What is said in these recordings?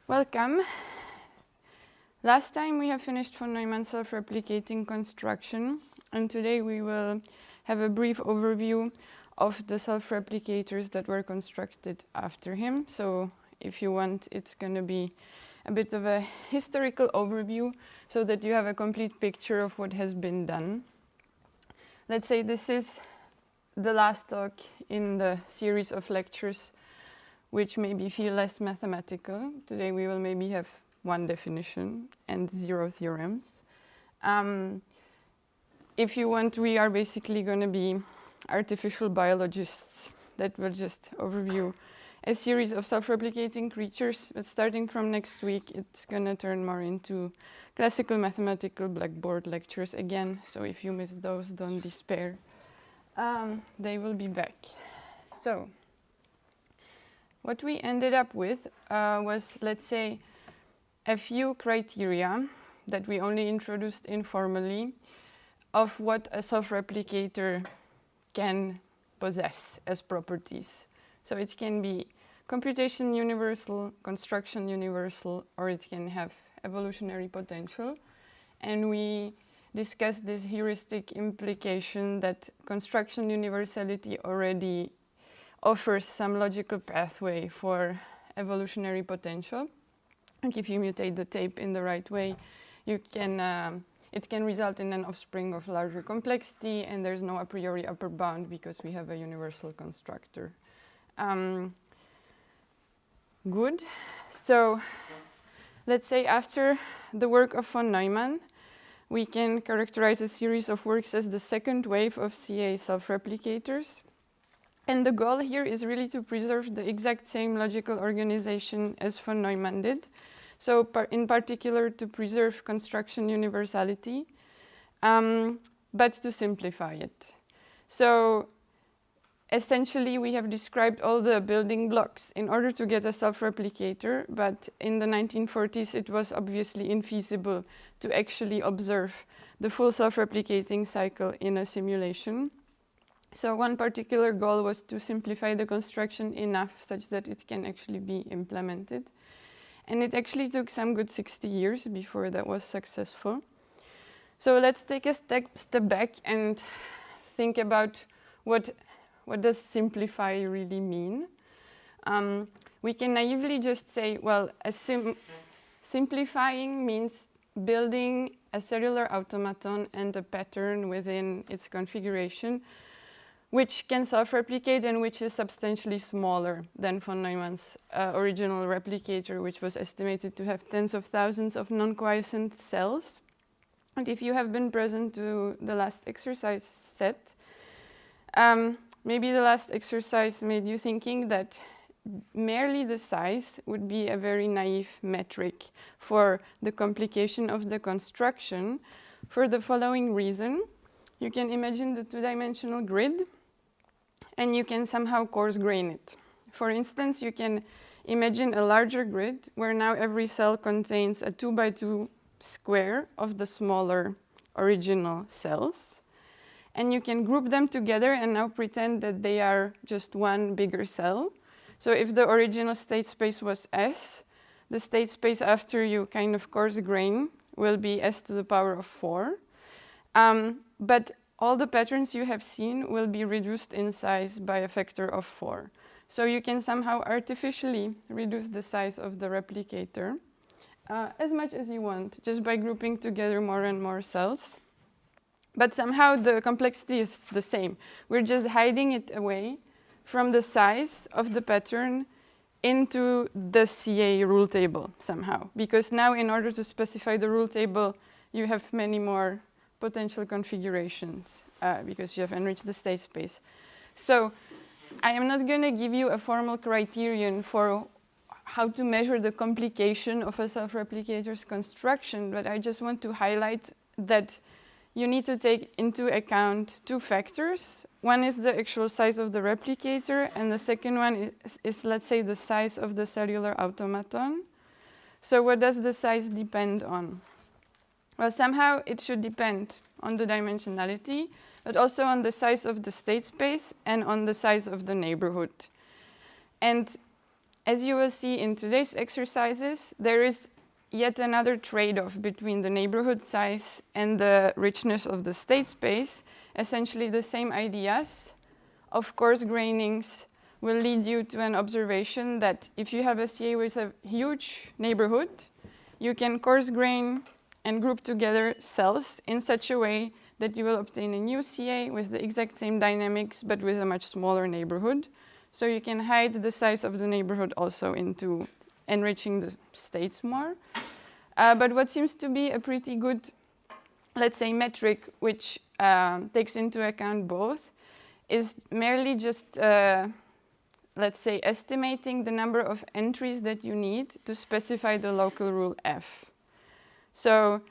Welcome. Last time we have finished von Neumann's self-replicating construction, and today we will have a brief overview of the self-replicators that were constructed after him. So if you want, it's going to be a bit of a historical overview so that you have a complete picture of what has been done. Let's say this is the last talk in the series of lectures which maybe feel less mathematical. Today we will maybe have one definition and 0 theorems. If you want, we are basically going to be artificial biologists that will just overview a series of self-replicating creatures, but starting from next week it's going to turn more into classical mathematical blackboard lectures again, so if you missed those, don't despair. They will be back. So what we ended up with was, let's say, a few criteria that we only introduced informally of what a self-replicator can possess as properties. So it can be computation universal, construction universal, or it can have evolutionary potential. And we discussed this heuristic implication that construction universality already offers some logical pathway for evolutionary potential. Like if you mutate the tape in the right way, you can, it can result in an offspring of larger complexity, and there's no a priori upper bound because we have a universal constructor. Good. So let's say after the work of von Neumann, we can characterize a series of works as the second wave of CA self-replicators. And the goal here is really to preserve the exact same logical organization as von Neumann did. So in particular to preserve construction universality, but to simplify it. So essentially we have described all the building blocks in order to get a self-replicator, but in the 1940s it was obviously infeasible to actually observe the full self-replicating cycle in a simulation. So one particular goal was to simplify the construction enough such that it can actually be implemented. And it actually took some good 60 years before that was successful. So let's take a step back and think about what does simplify really mean. We can naively just say, well, simplifying means building a cellular automaton and a pattern within its configuration which can self-replicate and which is substantially smaller than von Neumann's original replicator, which was estimated to have tens of thousands of non-quiescent cells. And if you have been present to the last exercise set, maybe the last exercise made you thinking that merely the size would be a very naive metric for the complication of the construction for the following reason. You can imagine the two-dimensional grid, and you can somehow coarse grain it. For instance, you can imagine a larger grid where now every cell contains a 2x2 square of the smaller original cells. And you can group them together and now pretend that they are just one bigger cell. So if the original state space was S, the state space after you kind of coarse grain will be S to the power of 4. But all the patterns you have seen will be reduced in size by a factor of 4. So you can somehow artificially reduce the size of the replicator as much as you want, just by grouping together more and more cells. But somehow the complexity is the same. We're just hiding it away from the size of the pattern into the CA rule table somehow. Because now in order to specify the rule table, you have many more potential configurations because you have enriched the state space. So I am not going to give you a formal criterion for how to measure the complication of a self-replicator's construction, but I just want to highlight that you need to take into account two factors. One is the actual size of the replicator, and the second one is let's say, the size of the cellular automaton. So what does the size depend on? Well, somehow it should depend on the dimensionality, but also on the size of the state space and on the size of the neighborhood. And as you will see in today's exercises, there is yet another trade-off between the neighborhood size and the richness of the state space. Essentially the same ideas of coarse grainings will lead you to an observation that if you have a CA with a huge neighborhood, you can coarse grain and group together cells in such a way that you will obtain a new CA with the exact same dynamics but with a much smaller neighborhood. So you can hide the size of the neighborhood also into enriching the states more. But what seems to be a pretty good, let's say, metric which takes into account both is merely just, let's say, estimating the number of entries that you need to specify the local rule F. So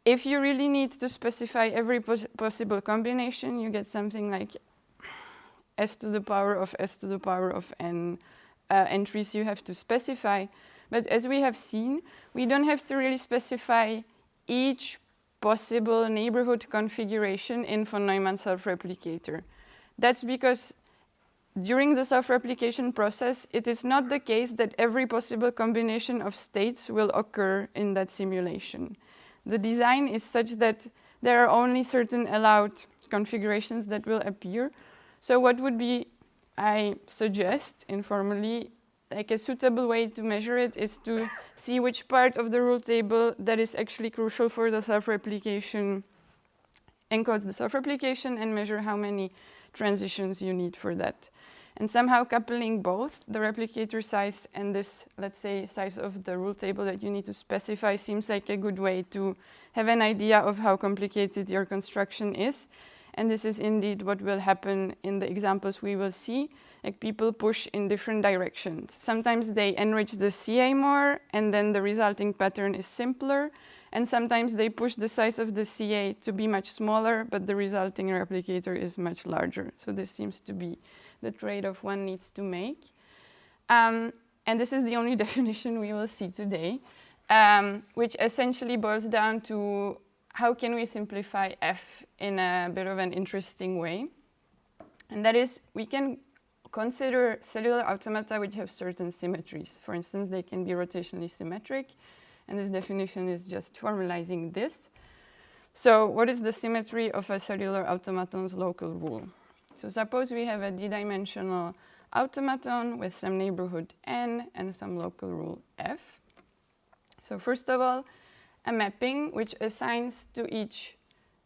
if you really need to specify every possible combination, you get something like s to the power of s to the power of n entries you have to specify. But as we have seen, we don't have to really specify each possible neighborhood configuration in von Neumann self-replicator. That's because during the self-replication process, it is not the case that every possible combination of states will occur in that simulation. The design is such that there are only certain allowed configurations that will appear. So what would be, I suggest informally, like a suitable way to measure it is to see which part of the rule table that is actually crucial for the self-replication encodes the self-replication and measure how many transitions you need for that. And somehow coupling both the replicator size and this, let's say, size of the rule table that you need to specify seems like a good way to have an idea of how complicated your construction is. And this is indeed what will happen in the examples we will see. Like people push in different directions. Sometimes they enrich the CA more and then the resulting pattern is simpler. And sometimes they push the size of the CA to be much smaller, but the resulting replicator is much larger. So this seems to be the trade-off one needs to make. And this is the only definition we will see today, which essentially boils down to how can we simplify F in a bit of an interesting way. And that is, we can consider cellular automata which have certain symmetries. For instance, they can be rotationally symmetric. And this definition is just formalizing this. So what is the symmetry of a cellular automaton's local rule? So suppose we have a d-dimensional automaton with some neighborhood n and some local rule f. So first of all, a mapping which assigns to each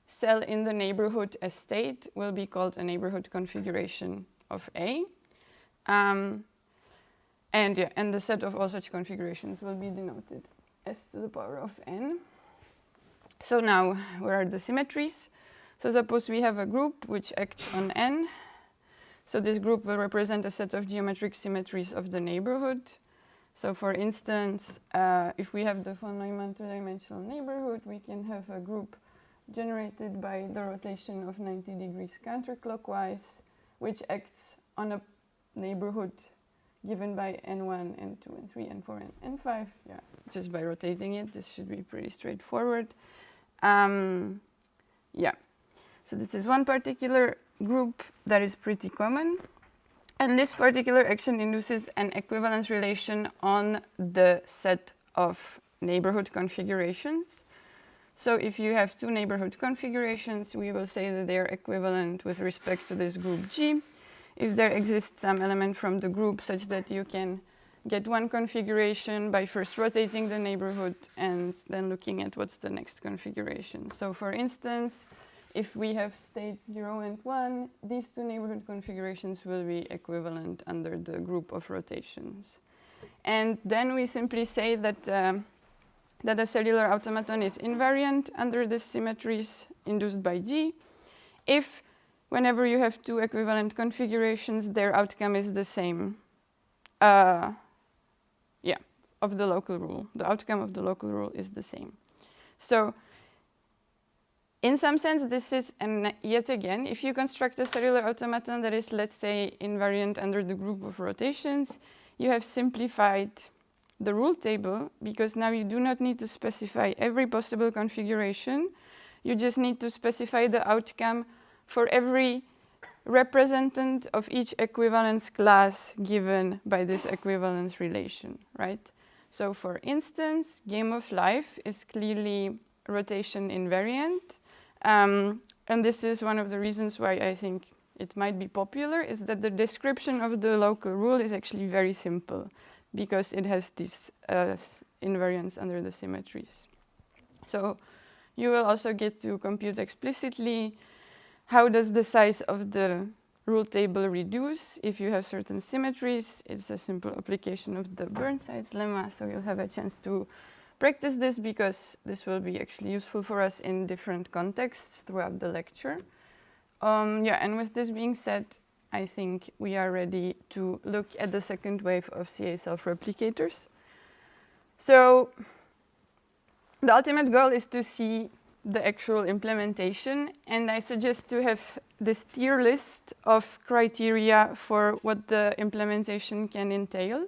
cell in the neighborhood a state will be called a neighborhood configuration of A. And the set of all such configurations will be denoted s to the power of n. So now, where are the symmetries? So suppose we have a group which acts on n. So this group will represent a set of geometric symmetries of the neighborhood. So for instance, if we have the von Neumann two-dimensional neighborhood, we can have a group generated by the rotation of 90 degrees counterclockwise, which acts on a neighborhood given by n1, n2, n3, n4, and n5. Yeah, just by rotating it, this should be pretty straightforward. Yeah, so this is one particular group that is pretty common. And this particular action induces an equivalence relation on the set of neighborhood configurations. So if you have two neighborhood configurations, we will say that they are equivalent with respect to this group G. If there exists some element from the group such that you can get one configuration by first rotating the neighborhood and then looking at what's the next configuration. So for instance, if we have states 0 and 1, these two neighborhood configurations will be equivalent under the group of rotations. And then we simply say that, that a cellular automaton is invariant under the symmetries induced by G if whenever you have two equivalent configurations, their outcome is the same. Yeah, of the local rule. The outcome of the local rule is the same. So in some sense, this is, and yet again, if you construct a cellular automaton that is, let's say, invariant under the group of rotations, you have simplified the rule table because now you do not need to specify every possible configuration. You just need to specify the outcome for every representant of each equivalence class given by this equivalence relation, right? So for instance, game of life is clearly rotation invariant. And this is one of the reasons why I think it might be popular, is that the description of the local rule is actually very simple because it has this invariance under the symmetries. So you will also get to compute explicitly how does the size of the rule table reduce if you have certain symmetries. It's a simple application of the Burnside's lemma, so you'll have a chance to practice this because this will be actually useful for us in different contexts throughout the lecture. Yeah, and with this being said, I think we are ready to look at the second wave of CA self-replicators. So the ultimate goal is to see the actual implementation, and I suggest to have this tier list of criteria for what the implementation can entail.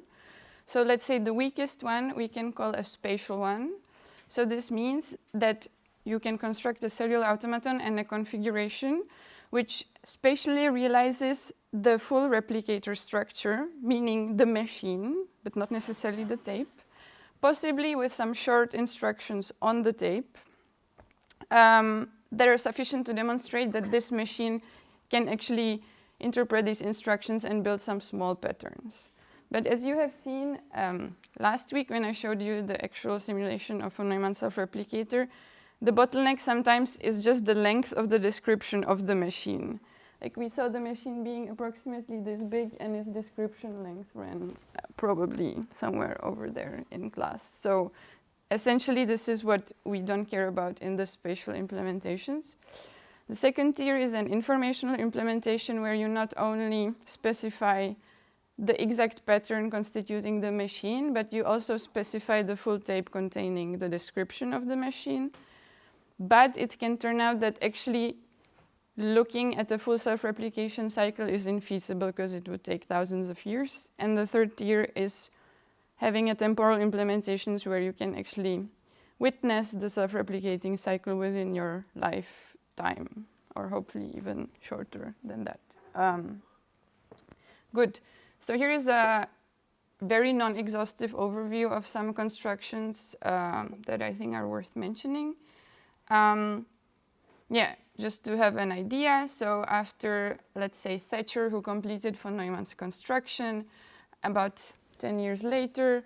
So let's say the weakest one we can call a spatial one. So this means that you can construct a cellular automaton and a configuration which spatially realizes the full replicator structure, meaning the machine, but not necessarily the tape, possibly with some short instructions on the tape that are sufficient to demonstrate that this machine can actually interpret these instructions and build some small patterns. But as you have seen last week when I showed you the actual simulation of von Neumann self-replicator, the bottleneck sometimes is just the length of the description of the machine. Like we saw the machine being approximately this big and its description length ran probably somewhere over there in class. So essentially this is what we don't care about in the spatial implementations. The second tier is an informational implementation where you not only specify the exact pattern constituting the machine, but you also specify the full tape containing the description of the machine. But it can turn out that actually looking at the full self-replication cycle is infeasible because it would take thousands of years. And the third tier is having a temporal implementations where you can actually witness the self-replicating cycle within your lifetime, or hopefully even shorter than that. Good. So here is a very non-exhaustive overview of some constructions that I think are worth mentioning. Yeah, just to have an idea. So after, let's say, Thatcher, who completed von Neumann's construction, about 10 years later,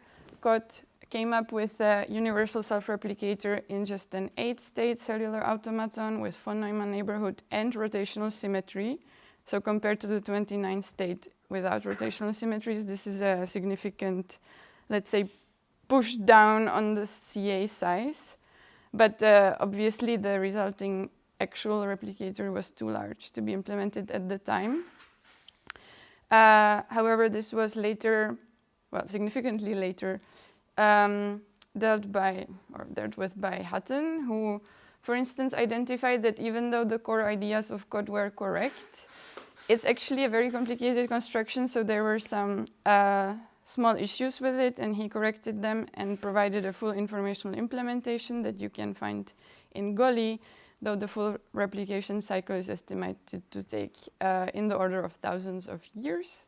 came up with a universal self-replicator in just an 8-state cellular automaton with von Neumann neighborhood and rotational symmetry. So compared to the 29-state without rotational symmetries, this is a significant, let's say, push down on the CA size. But obviously the resulting actual replicator was too large to be implemented at the time. However, this was later, well, significantly later, dealt with by Hutton, who, for instance, identified that even though the core ideas of code were correct, it's actually a very complicated construction, so there were some small issues with it, and he corrected them and provided a full informational implementation that you can find in Golly, though the full replication cycle is estimated to take in the order of thousands of years.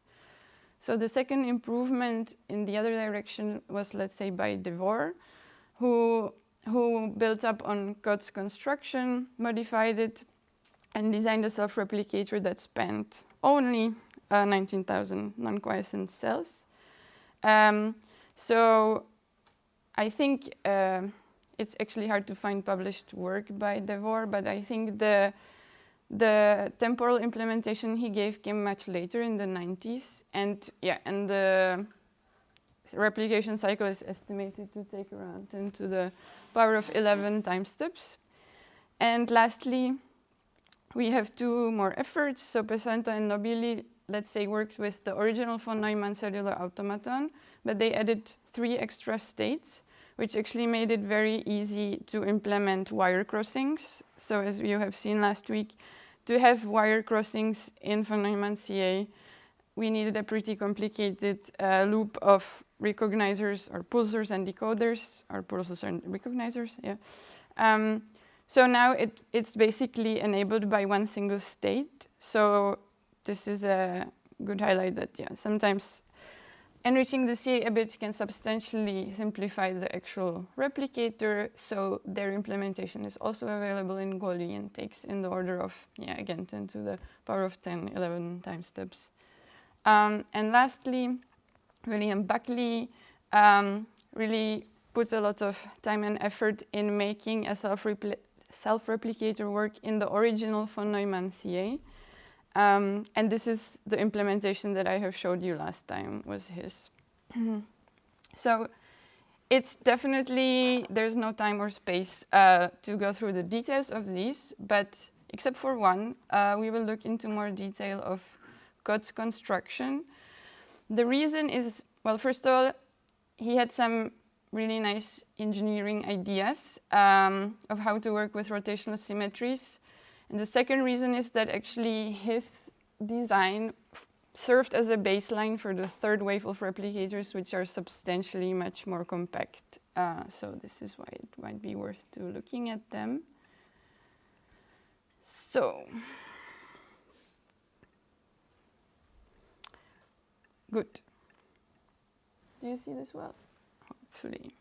So the second improvement in the other direction was, let's say, by Devore, who built up on Code's construction, modified it, and designed a self-replicator that spanned only 19,000 non-quiescent cells. So I think it's actually hard to find published work by Devore, but I think the temporal implementation he gave came much later in the 90s, and the replication cycle is estimated to take around 10 to the power of 11 time steps. And lastly, we have two more efforts. So Pesanta and Nobili, let's say, worked with the original von Neumann cellular automaton, but they added 3 extra states, which actually made it very easy to implement wire crossings. So as you have seen last week, to have wire crossings in von Neumann CA, we needed a pretty complicated loop of recognizers or pulsars and decoders, or pulsars and recognizers, yeah. So now it's basically enabled by one single state. So this is a good highlight that, yeah, sometimes enriching the CA a bit can substantially simplify the actual replicator, so their implementation is also available in Goli and takes in the order of, yeah, again, 10 to the power of 10, 11 time steps. And lastly, William Buckley really puts a lot of time and effort in making a self-replicator work in the original von Neumann CA. And this is the implementation that I have showed you last time was his. So it's definitely, there's no time or space to go through the details of these, but except for one, we will look into more detail of Code's construction. The reason is, well, first of all, he had some really nice engineering ideas of how to work with rotational symmetries. And the second reason is that actually his design served as a baseline for the third wave of replicators, which are substantially much more compact. So this is why it might be worth to looking at them. So, good. Do you see this well? Hopefully.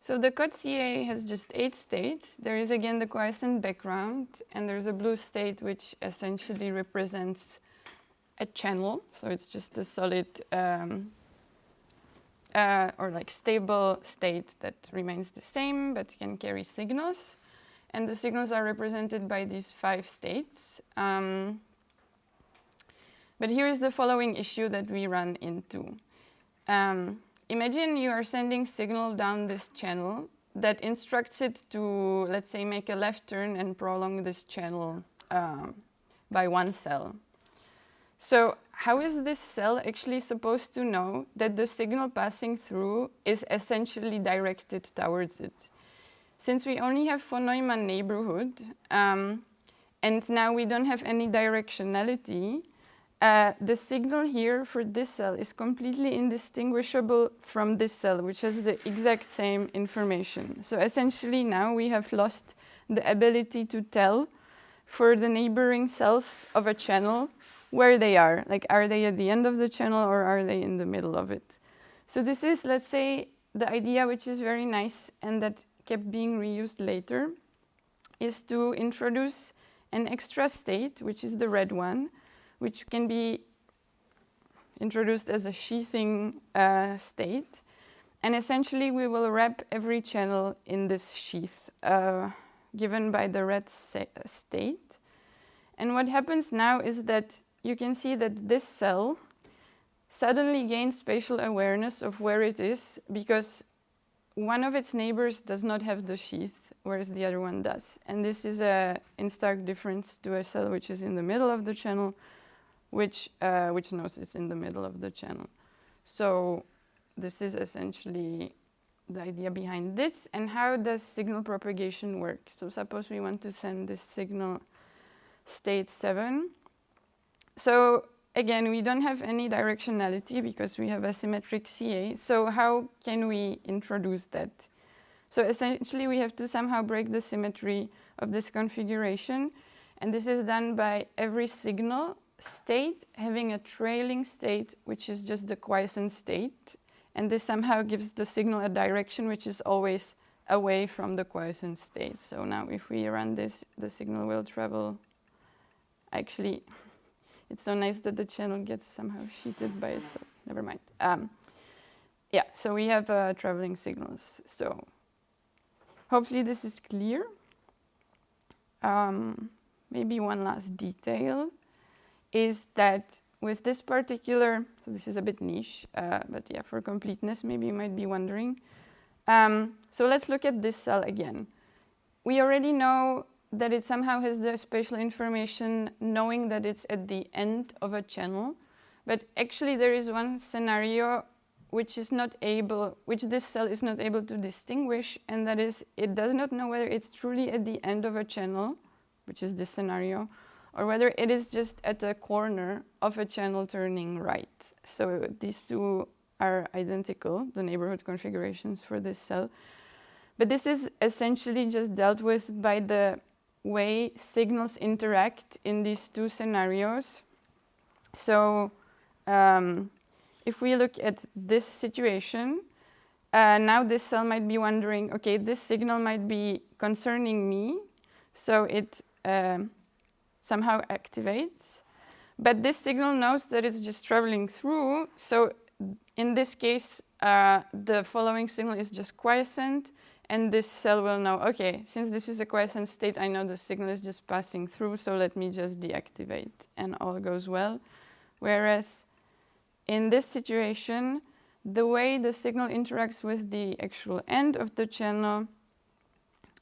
So the Code CA has just 8 states. There is again the quiescent background, and there's a blue state which essentially represents a channel. So it's just a solid or like stable state that remains the same but can carry signals. And the signals are represented by these 5 states. But here is the following issue that we run into. Imagine you are sending signal down this channel that instructs it to, let's say, make a left turn and prolong this channel by 1 cell. So how is this cell actually supposed to know that the signal passing through is essentially directed towards it? Since we only have von Neumann neighborhood, and now we don't have any directionality, the signal here for this cell is completely indistinguishable from this cell, which has the exact same information. So essentially now we have lost the ability to tell for the neighboring cells of a channel where they are. Like, are they at the end of the channel or are they in the middle of it? So this is, let's say, the idea which is very nice and that kept being reused later, is to introduce an extra state, which is the red one, which can be introduced as a sheathing state. And essentially, we will wrap every channel in this sheath given by the red state. And what happens now is that you can see that this cell suddenly gains spatial awareness of where it is because one of its neighbors does not have the sheath, whereas the other one does. And this is in stark difference to a cell which is in the middle of the channel, which knows it's in the middle of the channel. So this is essentially the idea behind this. And how does signal propagation work? So suppose we want to send this signal state 7. So again, we don't have any directionality because we have a symmetric CA. So how can we introduce that? So essentially, we have to somehow break the symmetry of this configuration. And this is done by every signal state having a trailing state, which is just the quiescent state. And this somehow gives the signal a direction which is always away from the quiescent state. So now if we run this, the signal will travel. Actually, it's so nice that the channel gets somehow sheeted by itself. Never mind. Yeah, so we have traveling signals. So hopefully this is clear. Maybe one last detail is that with this particular, so this is a bit niche, but yeah, for completeness, maybe you might be wondering. So let's look at this cell again. We already know that it somehow has the spatial information knowing that it's at the end of a channel, but actually there is one scenario which this cell is not able to distinguish, and that is it does not know whether it's truly at the end of a channel, which is this scenario, or whether it is just at a corner of a channel turning right. So these two are identical, the neighborhood configurations for this cell. But this is essentially just dealt with by the way signals interact in these two scenarios. So if we look at this situation, now this cell might be wondering, okay, this signal might be concerning me, so it somehow activates. But this signal knows that it's just traveling through, so in this case, the following signal is just quiescent, and this cell will know, okay, since this is a quiescent state, I know the signal is just passing through, so let me just deactivate, and all goes well. Whereas in this situation, the way the signal interacts with the actual end of the channel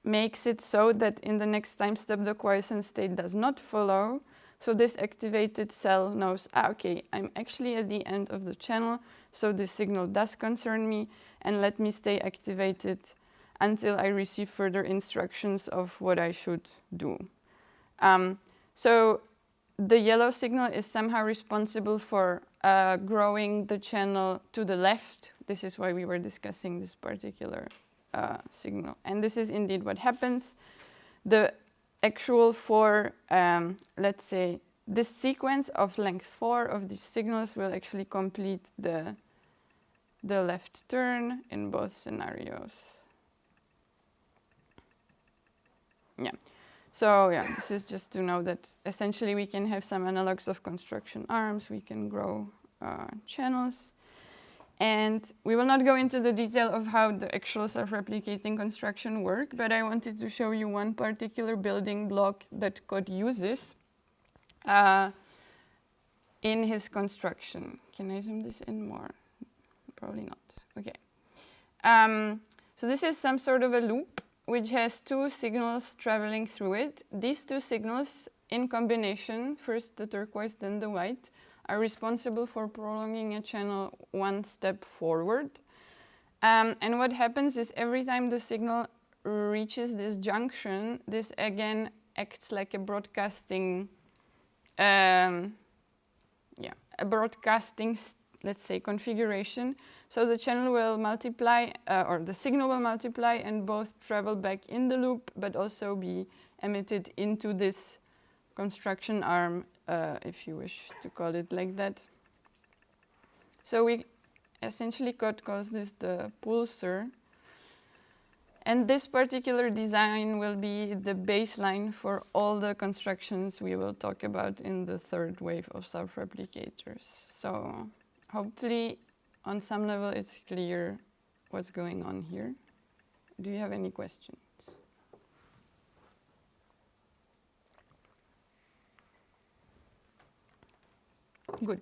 makes it so that in the next time step, the quiescent state does not follow. So this activated cell knows, okay, I'm actually at the end of the channel, so this signal does concern me, and let me stay activated until I receive further instructions of what I should do. So the yellow signal is somehow responsible for growing the channel to the left. This is why we were discussing this particular signal. And this is indeed what happens. The actual four, let's say, this sequence of length 4 of these signals will actually complete the left turn in both scenarios. Yeah. So yeah, this is just to know that essentially we can have some analogs of construction arms, we can grow channels. And we will not go into the detail of how the actual self-replicating construction work, but I wanted to show you one particular building block that Code uses in his construction. Can I zoom this in more? Probably not. Okay. So this is some sort of a loop which has two signals traveling through it. These two signals in combination, first the turquoise, then the white, are responsible for prolonging a channel one step forward. And what happens is every time the signal reaches this junction, this again acts like a broadcasting, let's say, configuration. So the channel will multiply, or the signal will multiply and both travel back in the loop, but also be emitted into this construction arm, if you wish to call it like that. So we essentially Code calls this the pulsar. And this particular design will be the baseline for all the constructions we will talk about in the third wave of self-replicators. So hopefully on some level it's clear what's going on here. Do you have any questions? Good.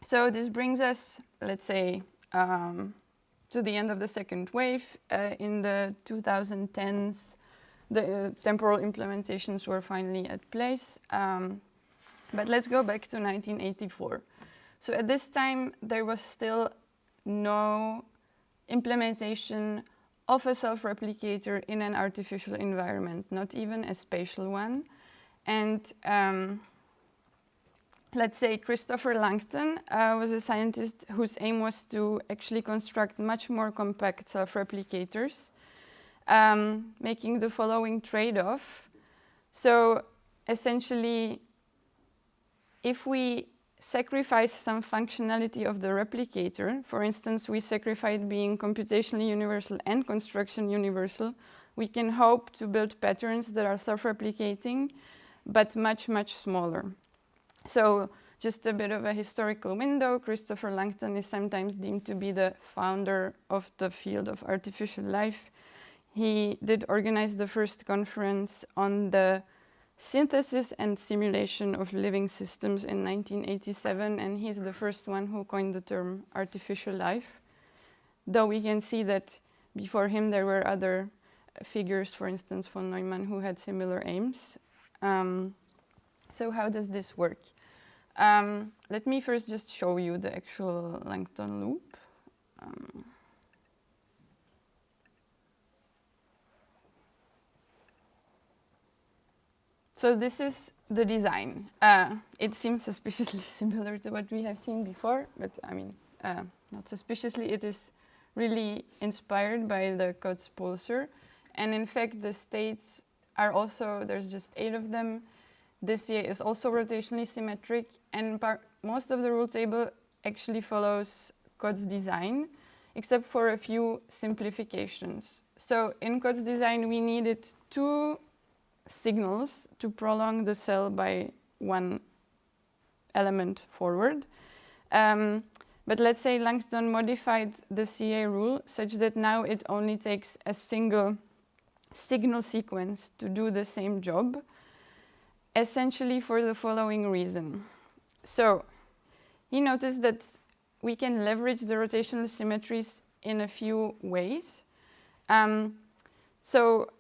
So this brings us, let's say, to the end of the second wave. In the 2010s, the temporal implementations were finally at place. But let's go back to 1984. So at this time, there was still no implementation of a self-replicator in an artificial environment, not even a spatial one. And let's say Christopher Langton was a scientist whose aim was to actually construct much more compact self-replicators, making the following trade-off. So essentially, if we sacrifice some functionality of the replicator, for instance, we sacrifice being computationally universal and construction universal, we can hope to build patterns that are self-replicating, but much, much smaller. So just a bit of a historical window, Christopher Langton is sometimes deemed to be the founder of the field of artificial life. He did organize the first conference on the synthesis and simulation of living systems in 1987, and he's the first one who coined the term artificial life. Though we can see that before him there were other figures, for instance, von Neumann, who had similar aims. So how does this work? Let me first just show you the actual Langton loop. So this is the design. It seems suspiciously similar to what we have seen before, but I mean, not suspiciously. It is really inspired by the Code's pulsar. And in fact, the states are also, there's just 8 of them. This CA is also rotationally symmetric, and most of the rule table actually follows Code's design, except for a few simplifications. So in Code's design, we needed 2 signals to prolong the cell by 1 element forward. But let's say Langton modified the CA rule such that now it only takes a single signal sequence to do the same job, essentially for the following reason. So he noticed that we can leverage the rotational symmetries in a few ways. So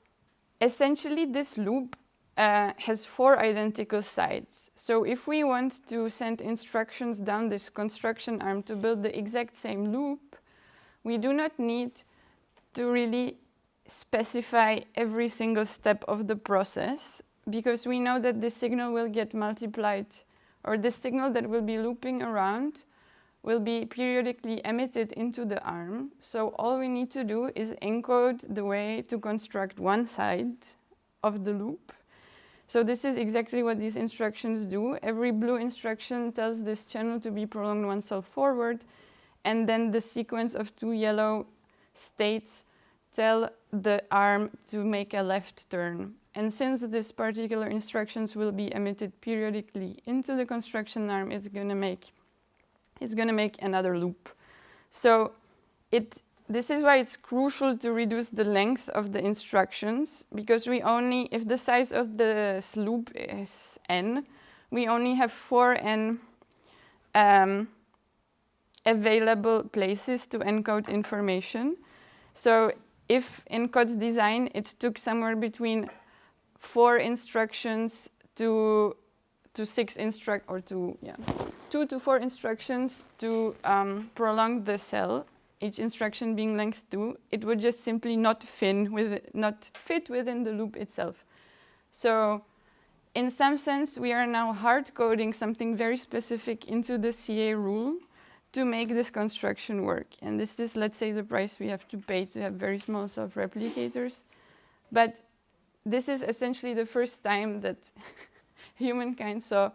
essentially this loop has 4 identical sides. So if we want to send instructions down this construction arm to build the exact same loop, we do not need to really specify every single step of the process, because we know that the signal will get multiplied, or the signal that will be looping around will be periodically emitted into the arm. So all we need to do is encode the way to construct one side of the loop. So this is exactly what these instructions do. Every blue instruction tells this channel to be prolonged 1 cell forward, and then the sequence of 2 yellow states tell the arm to make a left turn. And since these particular instructions will be emitted periodically into the construction arm, it's going to make another loop. So this is why it's crucial to reduce the length of the instructions, because if the size of the loop is n, we only have 4n available places to encode information. So if in Code's design it took somewhere between 4 instructions to 6 or 2 to 4 instructions to prolong the cell, each instruction being length 2, it would just simply not fit within the loop itself. So in some sense, we are now hard coding something very specific into the CA rule to make this construction work. And this is, let's say, the price we have to pay to have very small self-replicators. But this is essentially the first time that humankind saw,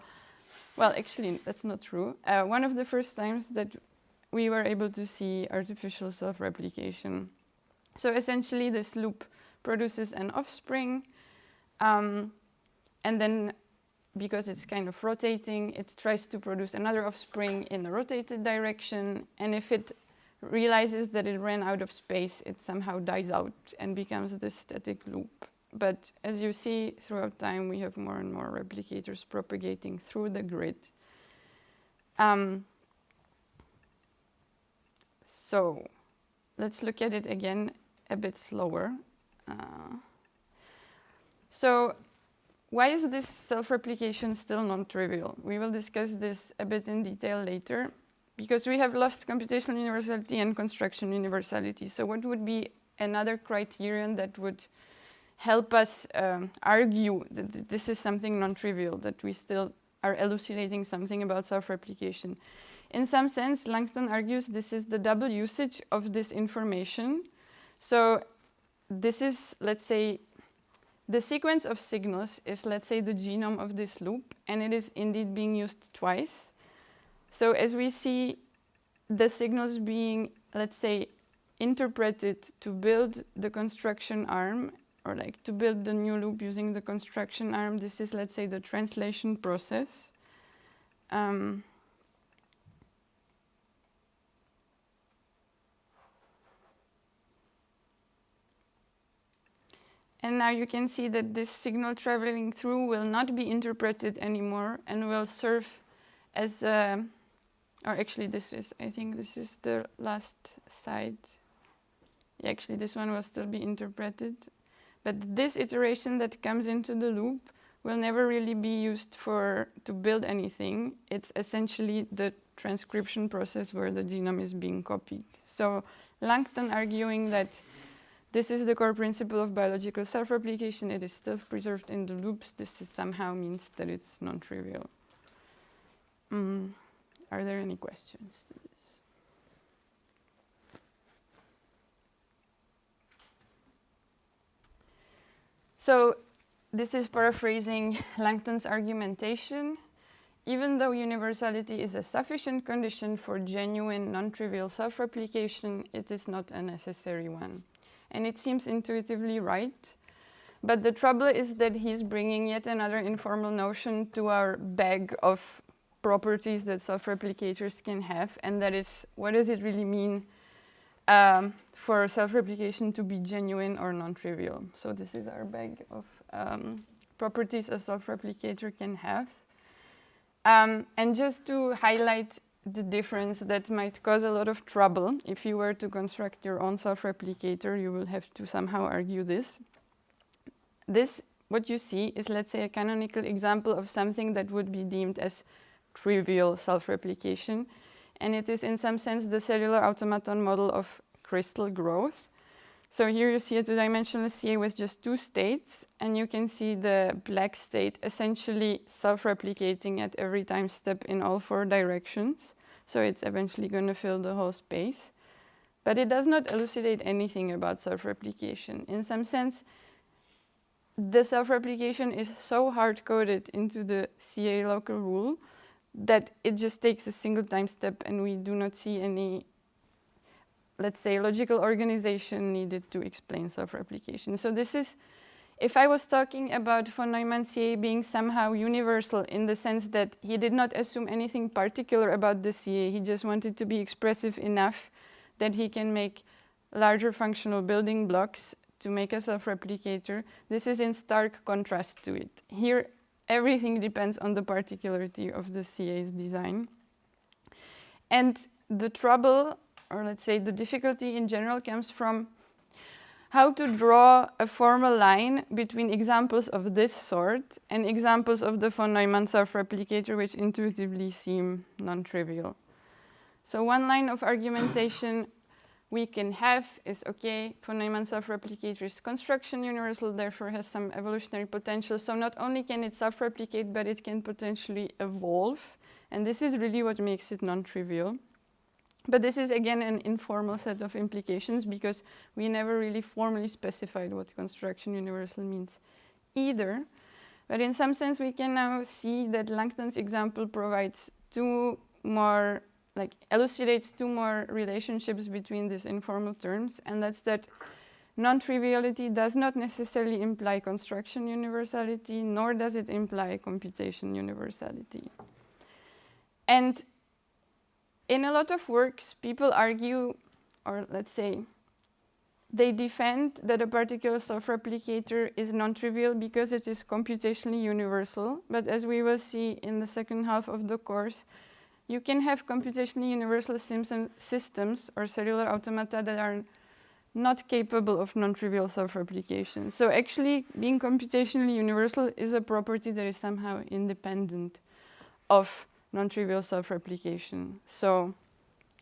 well, actually, that's not true. One of the first times that we were able to see artificial self-replication. So essentially, this loop produces an offspring, and then because it's kind of rotating, it tries to produce another offspring in a rotated direction, and if it realizes that it ran out of space, it somehow dies out and becomes this static loop. But as you see, throughout time, we have more and more replicators propagating through the grid. So let's look at it again a bit slower. So why is this self-replication still non-trivial? We will discuss this a bit in detail later, because we have lost computational universality and construction universality. So what would be another criterion that would help us argue that this is something non-trivial, that we still are elucidating something about self-replication? In some sense, Langton argues this is the double usage of this information. So this is, let's say, the sequence of signals is, let's say, the genome of this loop, and it is indeed being used twice. So as we see the signals being, let's say, interpreted to build the construction arm, or like to build the new loop using the construction arm, this is, let's say, the translation process. And now you can see that this signal traveling through will not be interpreted anymore and will serve as, or actually I think this is the last side. Yeah, actually this one will still be interpreted. But this iteration that comes into the loop will never really be used to build anything. It's essentially the transcription process where the genome is being copied. So Langton arguing that this is the core principle of biological self-replication. It is still preserved in the loops. This somehow means that it's non-trivial. Are there any questions to this? So this is paraphrasing Langton's argumentation. Even though universality is a sufficient condition for genuine, non-trivial self-replication, it is not a necessary one. And it seems intuitively right. But the trouble is that he's bringing yet another informal notion to our bag of properties that self-replicators can have, and that is, what does it really mean for self-replication to be genuine or non-trivial? So this is our bag of properties a self-replicator can have. And just to highlight the difference that might cause a lot of trouble, if you were to construct your own self-replicator, you will have to somehow argue this. This, what you see, is, let's say, a canonical example of something that would be deemed as trivial self-replication. And it is, in some sense, the cellular automaton model of crystal growth. So here you see a two-dimensional CA with just two states, and you can see the black state essentially self-replicating at every time step in all four directions. So it's eventually going to fill the whole space. But it does not elucidate anything about self-replication. In some sense, the self-replication is so hard-coded into the CA local rule that it just takes a single time step, and we do not see any, let's say, logical organization needed to explain self-replication. So this is, if I was talking about von Neumann's CA being somehow universal in the sense that he did not assume anything particular about the CA, he just wanted to be expressive enough that he can make larger functional building blocks to make a self-replicator, this is in stark contrast to it. Here, everything depends on the particularity of the CA's design. And the trouble, or let's say the difficulty in general, comes from how to draw a formal line between examples of this sort and examples of the von Neumann self-replicator, which intuitively seem non-trivial. So one line of argumentation we can have is, okay, von Neumann self-replicator is construction universal, therefore has some evolutionary potential. So not only can it self-replicate, but it can potentially evolve. And this is really what makes it non-trivial. But this is, again, an informal set of implications because we never really formally specified what construction universal means either. But in some sense, we can now see that Langton's example provides two more, elucidates two more relationships between these informal terms, and that's that non-triviality does not necessarily imply construction universality, nor does it imply computation universality. And in a lot of works, people argue, or let's say, they defend that a particular self-replicator is non-trivial because it is computationally universal. But as we will see in the second half of the course, you can have computationally universal systems or cellular automata that are not capable of non-trivial self-replication. So actually, being computationally universal is a property that is somehow independent of non-trivial self-replication. So,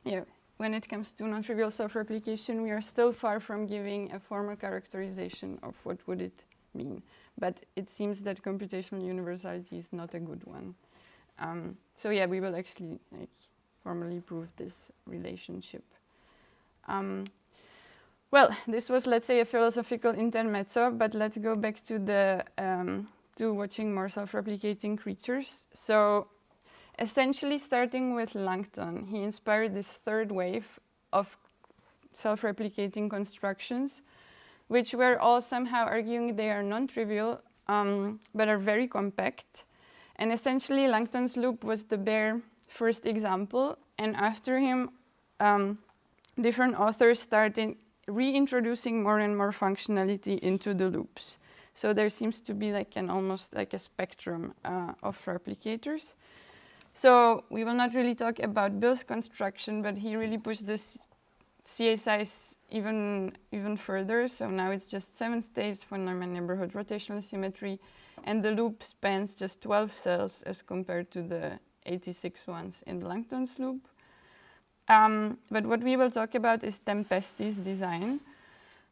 yeah, when it comes to non-trivial self-replication, we are still far from giving a formal characterization of what would it mean. But it seems that computational universality is not a good one. So yeah, we will actually formally prove this relationship. Well, this was, let's say, a philosophical intermezzo, but let's go back to the to watching more self-replicating creatures. So essentially, starting with Langton, he inspired this third wave of self-replicating constructions, which were all somehow arguing they are non-trivial, but are very compact. And essentially, Langton's loop was the bare first example. And after him, different authors started reintroducing more and more functionality into the loops. So there seems to be almost like a spectrum of replicators. So we will not really talk about Bill's construction, but he really pushed this CA size even further. So now it's just 7 states for Neumann neighborhood rotational symmetry, and the loop spans just 12 cells as compared to the 86 ones in Langton's loop. But what we will talk about is Tempesti's design,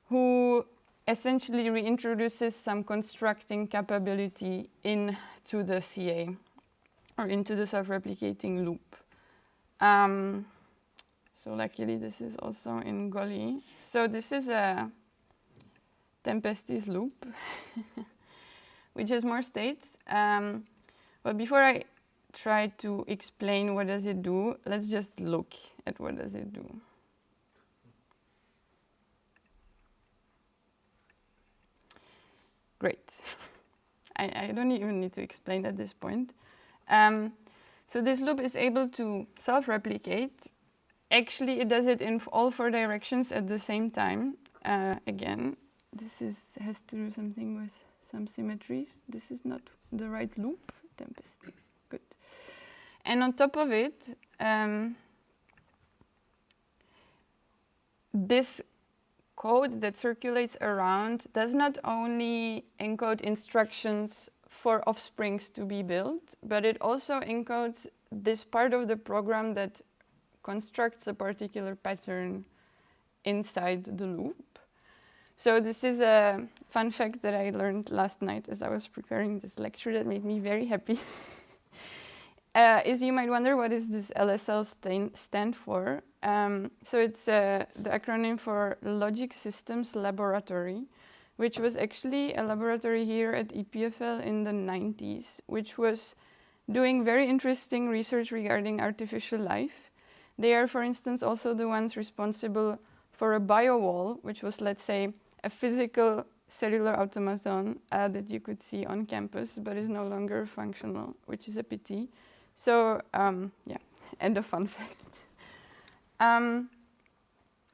who essentially reintroduces some constructing capability into the CA, or into the self-replicating loop. So luckily this is also in Golly. So this is a Tempestis loop, which has more states. But before I try to explain what does it do, let's just look at what does it do. Great. I don't even need to explain at this point. So this loop is able to self-replicate. Actually, it does it in all 4 directions at the same time. Again, this has to do something with some symmetries. This is not the right loop. Tempesty. Good. And on top of it, this code that circulates around does not only encode instructions for offsprings to be built, but it also encodes this part of the program that constructs a particular pattern inside the loop. So this is a fun fact that I learned last night as I was preparing this lecture that made me very happy. Is you might wonder, what is this LSL stand for? So it's the acronym for Logic Systems Laboratory, which was actually a laboratory here at EPFL in the 90s, which was doing very interesting research regarding artificial life. They are, for instance, also the ones responsible for a biowall, which was, let's say, a physical cellular automaton that you could see on campus, but is no longer functional, which is a pity. So, yeah, and a fun fact.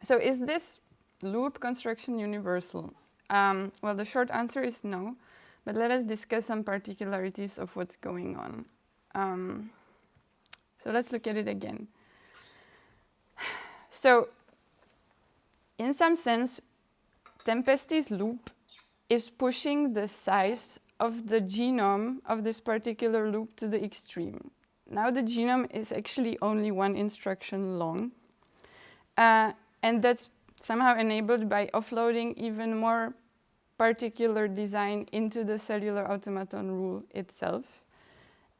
So is this loop construction universal? Well, the short answer is no, but let us discuss some particularities of what's going on. So let's look at it again. So, in some sense, Tempestis loop is pushing the size of the genome of this particular loop to the extreme. Now the genome is actually only 1 instruction long, and that's somehow enabled by offloading even more particular design into the cellular automaton rule itself.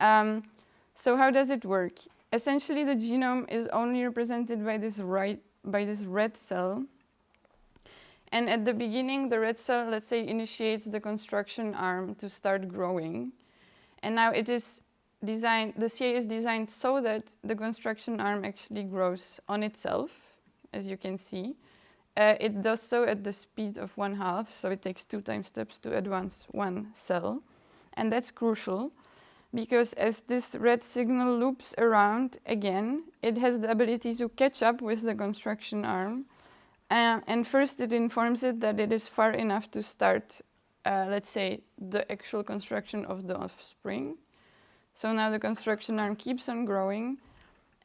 So how does it work? Essentially, the genome is only represented by this red cell. And at the beginning, the red cell, let's say, initiates the construction arm to start growing. And now it is designed, the CA is designed so that the construction arm actually grows on itself, as you can see. It does so at the speed of 1/2, so it takes 2 time steps to advance 1 cell. And that's crucial, because as this red signal loops around again, it has the ability to catch up with the construction arm. And first it informs it that it is far enough to start, let's say, the actual construction of the offspring. So now the construction arm keeps on growing,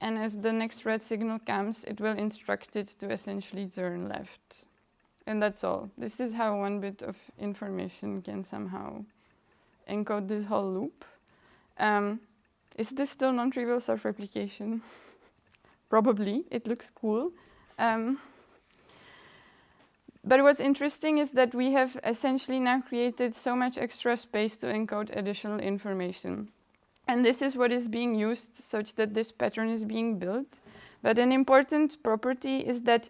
and as the next red signal comes, it will instruct it to essentially turn left. And that's all. This is how 1 bit of information can somehow encode this whole loop. Is this still non-trivial self-replication? Probably. It looks cool. But what's interesting is that we have essentially now created so much extra space to encode additional information. And this is what is being used such that this pattern is being built. But an important property is that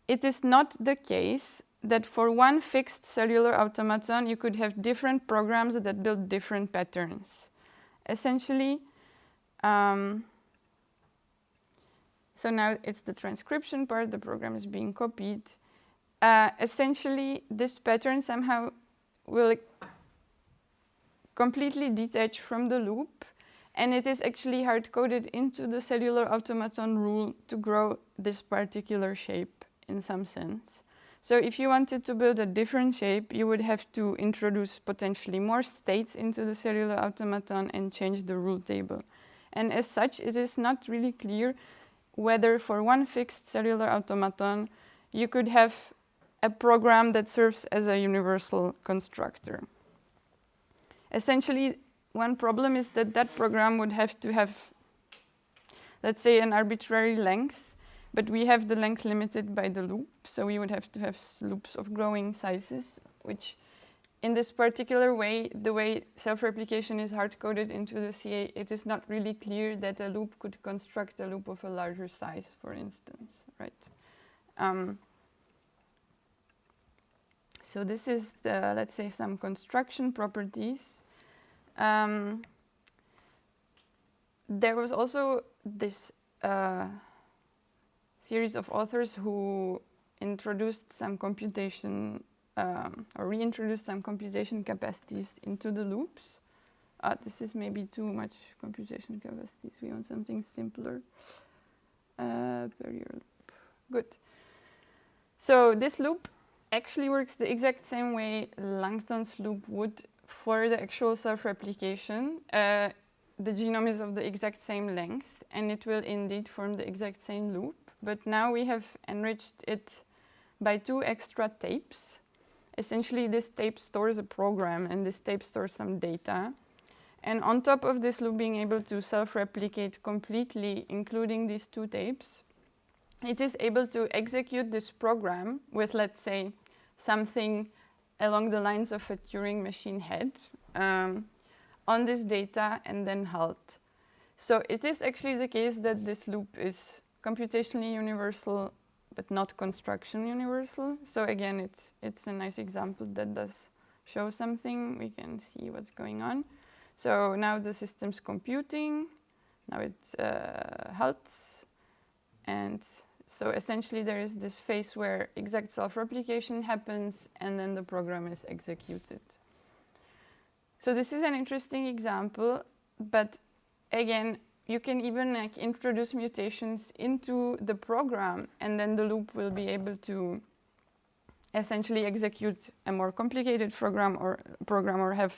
it is not the case that for 1 fixed cellular automaton you could have different programs that build different patterns. Essentially, so now it's the transcription part, the program is being copied. Essentially, this pattern somehow will completely detach from the loop, and it is actually hard-coded into the cellular automaton rule to grow this particular shape in some sense. So if you wanted to build a different shape, you would have to introduce potentially more states into the cellular automaton and change the rule table. And as such, it is not really clear whether for 1 fixed cellular automaton you could have a program that serves as a universal constructor. Essentially, 1 problem is that that program would have to have, let's say, an arbitrary length, but we have the length limited by the loop, so we would have to have loops of growing sizes, which in this particular way, the way self-replication is hard-coded into the CA, it is not really clear that a loop could construct a loop of a larger size, for instance, right? So this is, let's say, some construction properties. There was also this series of authors who introduced some computation or reintroduced some computation capacities into the loops. This is maybe too much computation capacities. We want something simpler. Per year loop. Good. So this loop actually works the exact same way Langton's loop would for the actual self-replication. The genome is of the exact same length, and it will indeed form the exact same loop. But now we have enriched it by 2 extra tapes. Essentially, this tape stores a program, and this tape stores some data. And on top of this loop being able to self-replicate completely, including these 2 tapes, it is able to execute this program with, let's say, something along the lines of a Turing machine head on this data and then halt. So it is actually the case that this loop is computationally universal, but not construction universal. So again, it's a nice example that does show something. We can see what's going on. So now the system's computing, now it halts, and so essentially there is this phase where exact self-replication happens and then the program is executed. So this is an interesting example, but again, you can even introduce mutations into the program, and then the loop will be able to essentially execute a more complicated program or have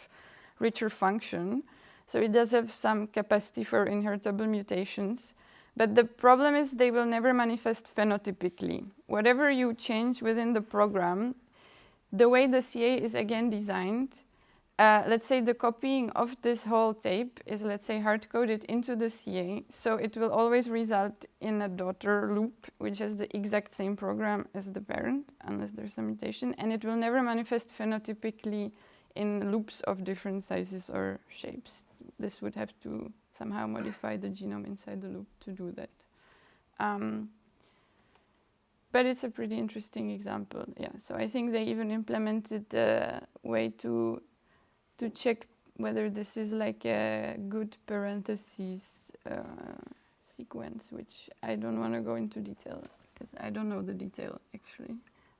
richer function. So it does have some capacity for inheritable mutations, but the problem is they will never manifest phenotypically. Whatever you change within the program, the way the CA is again designed, let's say the copying of this whole tape is, let's say, hard-coded into the CA, so it will always result in a daughter loop, which has the exact same program as the parent, unless there's a mutation, and it will never manifest phenotypically in loops of different sizes or shapes. This would have to somehow modify the genome inside the loop to do that. But it's a pretty interesting example, yeah. So I think they even implemented a way to check whether this is like a good parentheses sequence, which I don't want to go into detail because I don't know the detail actually,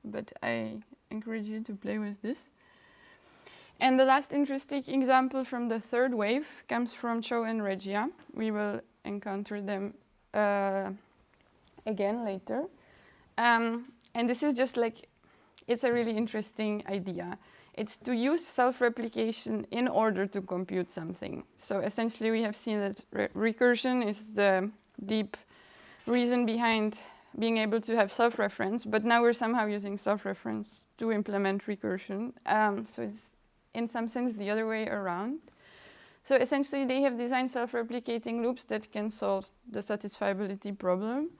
but I encourage you to play with this. And the last interesting example from the third wave comes from Cho and Regia. We will encounter them again later. And this is just like, it's a really interesting idea. It's to use self-replication in order to compute something. So essentially we have seen that recursion is the deep reason behind being able to have self-reference, but now we're somehow using self-reference to implement recursion. So it's in some sense the other way around. So essentially they have designed self-replicating loops that can solve the satisfiability problem.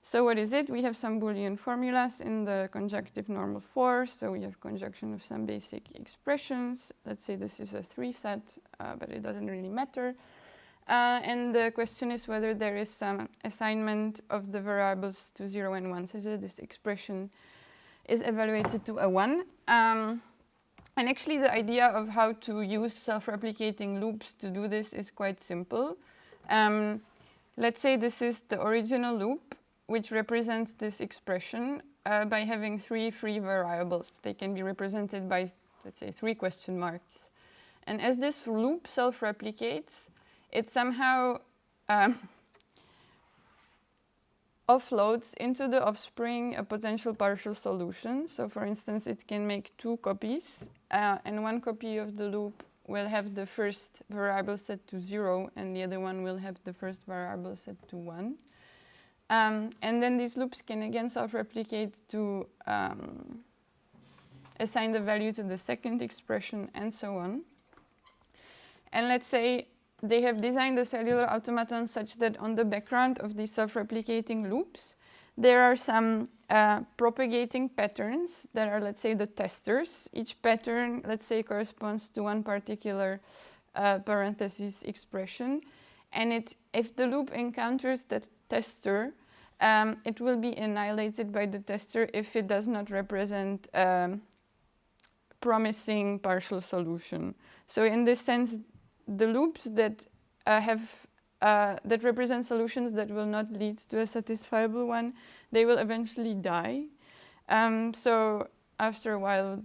So what is it? We have some Boolean formulas in the conjunctive normal force. So we have conjunction of some basic expressions. Let's say this is a 3 set, but it doesn't really matter. And the question is whether there is some assignment of the variables to 0 and 1, such that this expression is evaluated to a 1. And actually the idea of how to use self-replicating loops to do this is quite simple. Let's say this is the original loop, which represents this expression by having 3 free variables. They can be represented by, let's say, 3 question marks. And as this loop self-replicates, it somehow offloads into the offspring a potential partial solution. So for instance, it can make 2 copies, and 1 copy of the loop will have the first variable set to 0, and the other one will have the first variable set to 1. And then these loops can again self-replicate to assign the value to the second expression and so on. And let's say they have designed the cellular automaton such that on the background of these self-replicating loops, there are some propagating patterns that are, let's say, the testers. Each pattern, let's say, corresponds to one particular parenthesis expression. And if the loop encounters that tester, it will be annihilated by the tester if it does not represent promising partial solution. So in this sense, the loops that that represent solutions that will not lead to a satisfiable one, they will eventually die. So after a while,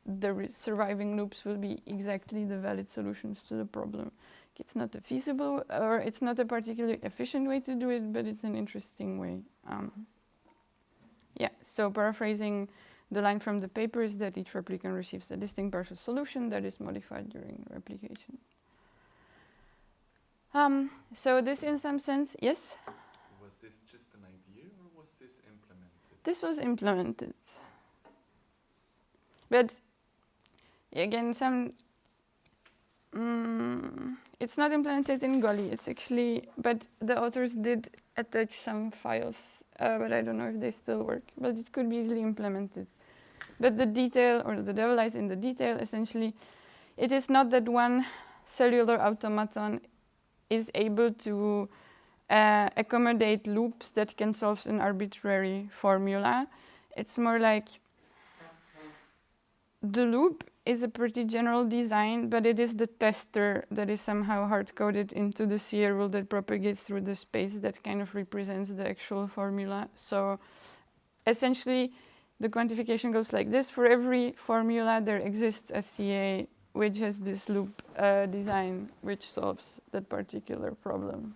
the surviving loops will be exactly the valid solutions to the problem. It's not a feasible, or it's not a particularly efficient way to do it, but it's an interesting way. Yeah, so paraphrasing the line from the paper is that each replicant receives a distinct partial solution that is modified during replication. So this in some sense, yes? Was this just an idea or was this implemented? This was implemented. But again, it's not implemented in Goli, it's actually, but the authors did attach some files, but I don't know if they still work, but it could be easily implemented. But the detail, or the devil lies in the detail, essentially, it is not that one cellular automaton is able to accommodate loops that can solve an arbitrary formula. It's more like the loop is a pretty general design, but it is the tester that is somehow hard-coded into the CA rule that propagates through the space that kind of represents the actual formula. So essentially, the quantification goes like this. For every formula, there exists a CA which has this loop design which solves that particular problem.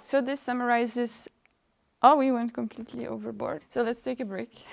So this summarizes. Oh, we went completely overboard. So let's take a break.